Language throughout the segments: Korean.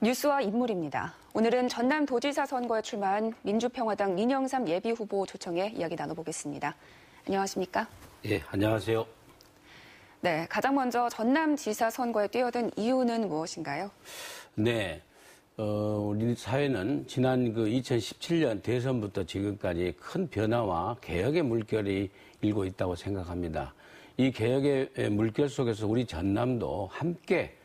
뉴스와 인물입니다. 오늘은 전남도지사 선거에 출마한 민주평화당 민영삼 예비후보 초청에 이야기 나눠보겠습니다. 안녕하십니까? 예, 안녕하세요. 네, 가장 먼저 전남지사 선거에 뛰어든 이유는 무엇인가요? 네, 우리 사회는 지난 2017년 대선부터 지금까지 큰 변화와 개혁의 물결이 일고 있다고 생각합니다. 이 개혁의 물결 속에서 우리 전남도 함께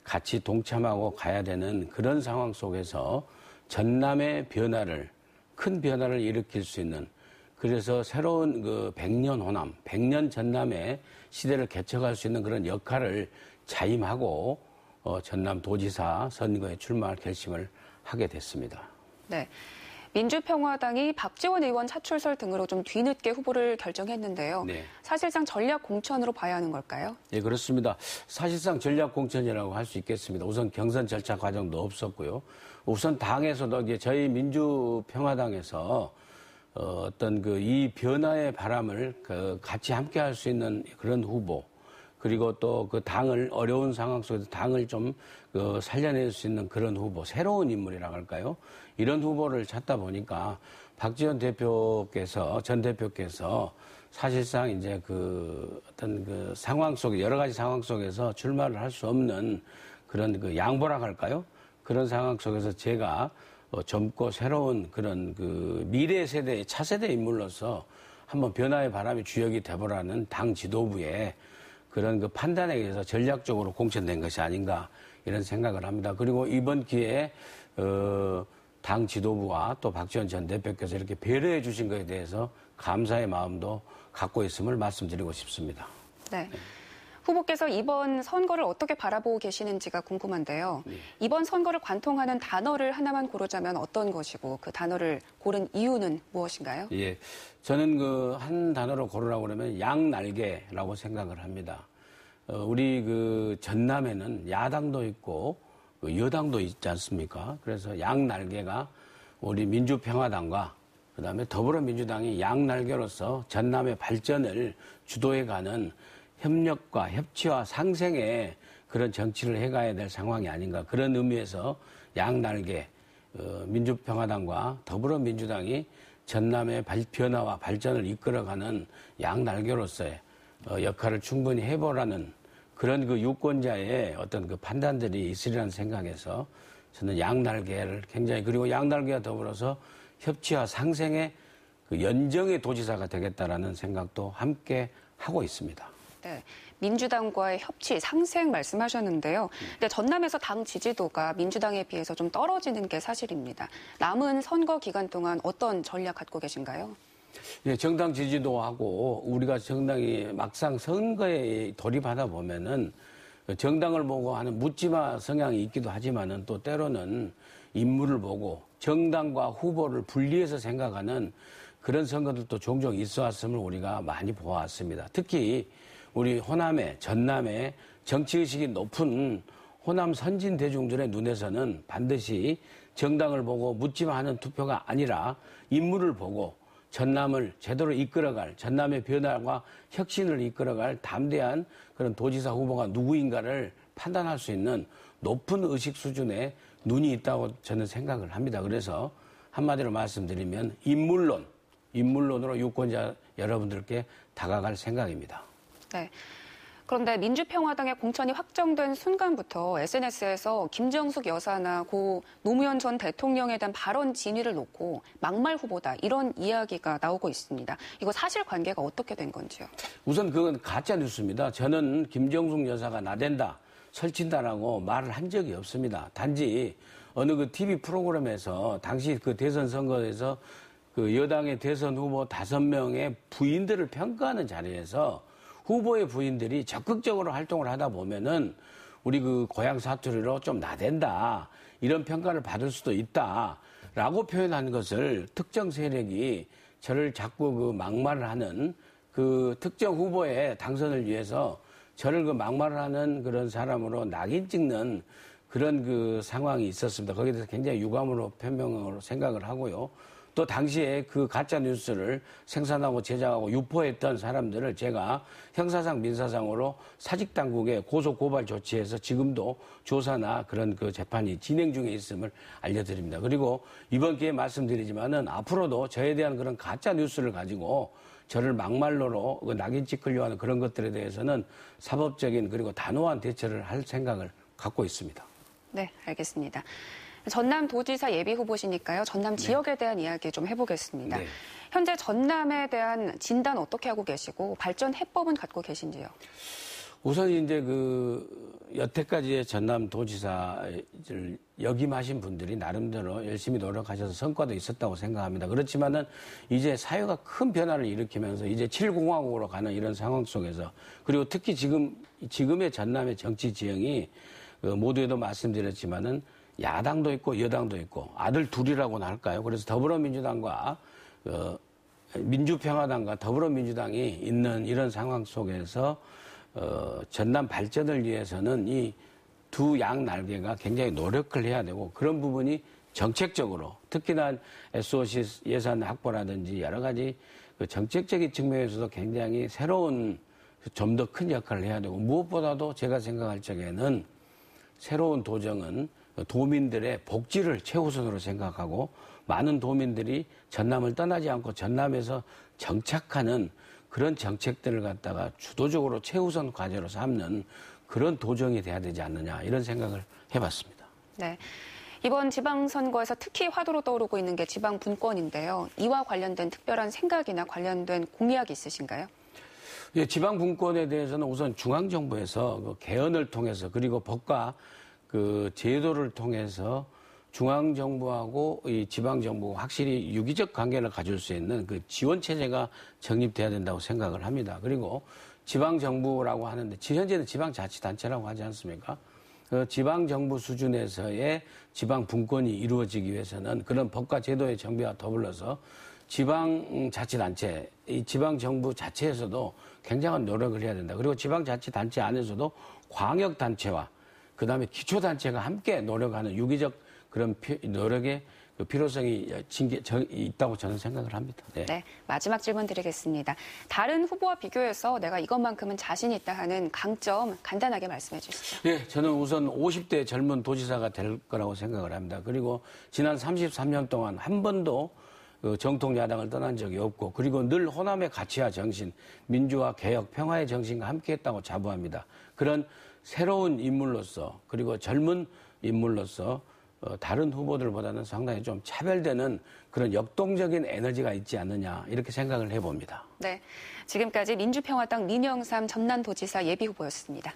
같이 동참하고 가야 되는 그런 상황 속에서 전남의 큰 변화를 일으킬 수 있는, 그래서 새로운 100년 호남, 100년 전남의 시대를 개척할 수 있는 그런 역할을 자임하고 전남도지사 선거에 출마할 결심을 하게 됐습니다. 네. 민주평화당이 박지원 의원 차출설 등으로 좀 뒤늦게 후보를 결정했는데요. 네. 사실상 전략 공천으로 봐야 하는 걸까요? 네, 그렇습니다. 사실상 전략 공천이라고 할 수 있겠습니다. 우선 경선 절차 과정도 없었고요. 우선 당에서도 이제 저희 민주평화당에서 어떤 이 변화의 바람을 같이 함께 할 수 있는 그런 후보, 그리고 또 당을 어려운 상황 속에서 당을 좀 살려낼 수 있는 그런 후보, 새로운 인물이라고 할까요? 이런 후보를 찾다 보니까 박지원 전 대표께서 사실상 이제 어떤 상황 속에, 여러 가지 상황 속에서 출마를 할 수 없는 그런 양보라고 할까요? 그런 상황 속에서 제가 젊고 새로운 그런 미래 세대의 차세대 인물로서 한번 변화의 바람이 주역이 되보라는 당 지도부의 그런 판단에 의해서 전략적으로 공천된 것이 아닌가 이런 생각을 합니다. 그리고 이번 기회에 당 지도부와 또 박지원 전 대표께서 이렇게 배려해 주신 것에 대해서 감사의 마음도 갖고 있음을 말씀드리고 싶습니다. 네. 후보께서 이번 선거를 어떻게 바라보고 계시는지가 궁금한데요. 네. 이번 선거를 관통하는 단어를 하나만 고르자면 어떤 것이고 그 단어를 고른 이유는 무엇인가요? 예, 저는 한 단어로 고르라고 그러면 양날개라고 생각을 합니다. 우리 전남에는 야당도 있고 여당도 있지 않습니까? 그래서 양날개가 우리 민주평화당과 그다음에 더불어민주당이 양날개로서 전남의 발전을 주도해가는 협력과 협치와 상생의 그런 정치를 해가야 될 상황이 아닌가, 그런 의미에서 양날개, 민주평화당과 더불어민주당이 전남의 변화와 발전을 이끌어가는 양날개로서의 역할을 충분히 해보라는 그런 유권자의 어떤 판단들이 있으리라는 생각에서 저는 양날개를 굉장히, 그리고 양날개와 더불어서 협치와 상생의 연정의 도지사가 되겠다라는 생각도 함께 하고 있습니다. 네, 민주당과의 협치, 상생 말씀하셨는데요. 근데 전남에서 당 지지도가 민주당에 비해서 좀 떨어지는 게 사실입니다. 남은 선거 기간 동안 어떤 전략 갖고 계신가요? 예, 정당 지지도하고 우리가 정당이 막상 선거에 돌입하다 보면은 정당을 보고 하는 묻지마 성향이 있기도 하지만은 또 때로는 인물을 보고 정당과 후보를 분리해서 생각하는 그런 선거들도 종종 있어 왔음을 우리가 많이 보아왔습니다. 특히 우리 호남의, 전남의 정치의식이 높은 호남 선진 대중들의 눈에서는 반드시 정당을 보고 묻지마 하는 투표가 아니라 인물을 보고 전남을 제대로 이끌어갈, 전남의 변화와 혁신을 이끌어갈 담대한 그런 도지사 후보가 누구인가를 판단할 수 있는 높은 의식 수준의 눈이 있다고 저는 생각을 합니다. 그래서 한마디로 말씀드리면 인물론으로 유권자 여러분들께 다가갈 생각입니다. 네. 그런데 민주평화당의 공천이 확정된 순간부터 SNS에서 김정숙 여사나 고 노무현 전 대통령에 대한 발언 진위를 놓고 막말 후보다 이런 이야기가 나오고 있습니다. 이거 사실관계가 어떻게 된 건지요? 우선 그건 가짜 뉴스입니다. 저는 김정숙 여사가 나댄다, 설친다라고 말을 한 적이 없습니다. 단지 어느 TV 프로그램에서 당시 대선 선거에서 여당의 대선 후보 5명의 부인들을 평가하는 자리에서 후보의 부인들이 적극적으로 활동을 하다 보면은 우리 고향 사투리로 좀 나댄다, 이런 평가를 받을 수도 있다라고 표현한 것을 특정 세력이 저를 자꾸 막말을 하는 특정 후보의 당선을 위해서 저를 막말을 하는 그런 사람으로 낙인 찍는 그런 상황이 있었습니다. 거기에 대해서 굉장히 유감으로 변명으로 생각을 하고요. 또 당시에 그 가짜 뉴스를 생산하고 제작하고 유포했던 사람들을 제가 형사상 민사상으로 사직 당국에 고소 고발 조치해서 지금도 조사나 그런 그 재판이 진행 중에 있음을 알려드립니다. 그리고 이번 기회에 말씀드리지만은 앞으로도 저에 대한 그런 가짜 뉴스를 가지고 저를 막말로로 낙인 찍으려 하는 그런 것들에 대해서는 사법적인 그리고 단호한 대처를 할 생각을 갖고 있습니다. 네, 알겠습니다. 전남도지사 예비후보시니까요. 전남 지역에 대한 이야기 좀 해보겠습니다. 네. 현재 전남에 대한 진단 어떻게 하고 계시고 발전 해법은 갖고 계신지요? 우선 이제 여태까지의 전남도지사를 역임하신 분들이 나름대로 열심히 노력하셔서 성과도 있었다고 생각합니다. 그렇지만은 이제 사회가 큰 변화를 일으키면서 이제 7공화국으로 가는 이런 상황 속에서 그리고 특히 지금의 전남의 정치 지형이 모두에도 말씀드렸지만은 야당도 있고 여당도 있고 아들 둘이라고나 할까요? 그래서 더불어민주당과 민주평화당과 더불어민주당이 있는 이런 상황 속에서 전남 발전을 위해서는 이 두 양 날개가 굉장히 노력을 해야 되고 그런 부분이 정책적으로 특히나 SOC 예산 확보라든지 여러 가지 그 정책적인 측면에서도 굉장히 새로운 좀 더 큰 역할을 해야 되고 무엇보다도 제가 생각할 적에는 새로운 도정은 도민들의 복지를 최우선으로 생각하고 많은 도민들이 전남을 떠나지 않고 전남에서 정착하는 그런 정책들을 갖다가 주도적으로 최우선 과제로 삼는 그런 도정이 돼야 되지 않느냐 이런 생각을 해봤습니다. 네. 이번 지방선거에서 특히 화두로 떠오르고 있는 게 지방분권인데요. 이와 관련된 특별한 생각이나 관련된 공약이 있으신가요? 예, 지방분권에 대해서는 우선 중앙정부에서 그 개헌을 통해서 그리고 법과 그 제도를 통해서 중앙정부하고 이 지방정부가 확실히 유기적 관계를 가질 수 있는 그 지원체제가 정립돼야 된다고 생각을 합니다. 그리고 지방정부라고 하는데, 현재는 지방자치단체라고 하지 않습니까? 그 지방정부 수준에서의 지방분권이 이루어지기 위해서는 그런 법과 제도의 정비와 더불어서 지방자치단체, 이 지방정부 자체에서도 굉장한 노력을 해야 된다. 그리고 지방자치단체 안에서도 광역단체와 그 다음에 기초단체가 함께 노력하는 유기적 그런 노력의 그 필요성이 있다고 저는 생각을 합니다. 네. 네, 마지막 질문 드리겠습니다. 다른 후보와 비교해서 내가 이것만큼은 자신 있다 하는 강점 간단하게 말씀해 주시죠. 네, 저는 우선 50대 젊은 도지사가 될 거라고 생각을 합니다. 그리고 지난 33년 동안 한 번도 정통 야당을 떠난 적이 없고 그리고 늘 호남의 가치와 정신, 민주화, 개혁, 평화의 정신과 함께했다고 자부합니다. 그런 새로운 인물로서 그리고 젊은 인물로서 다른 후보들보다는 상당히 좀 차별되는 그런 역동적인 에너지가 있지 않느냐 이렇게 생각을 해봅니다. 네, 지금까지 민주평화당 민영삼 전남도지사 예비후보였습니다.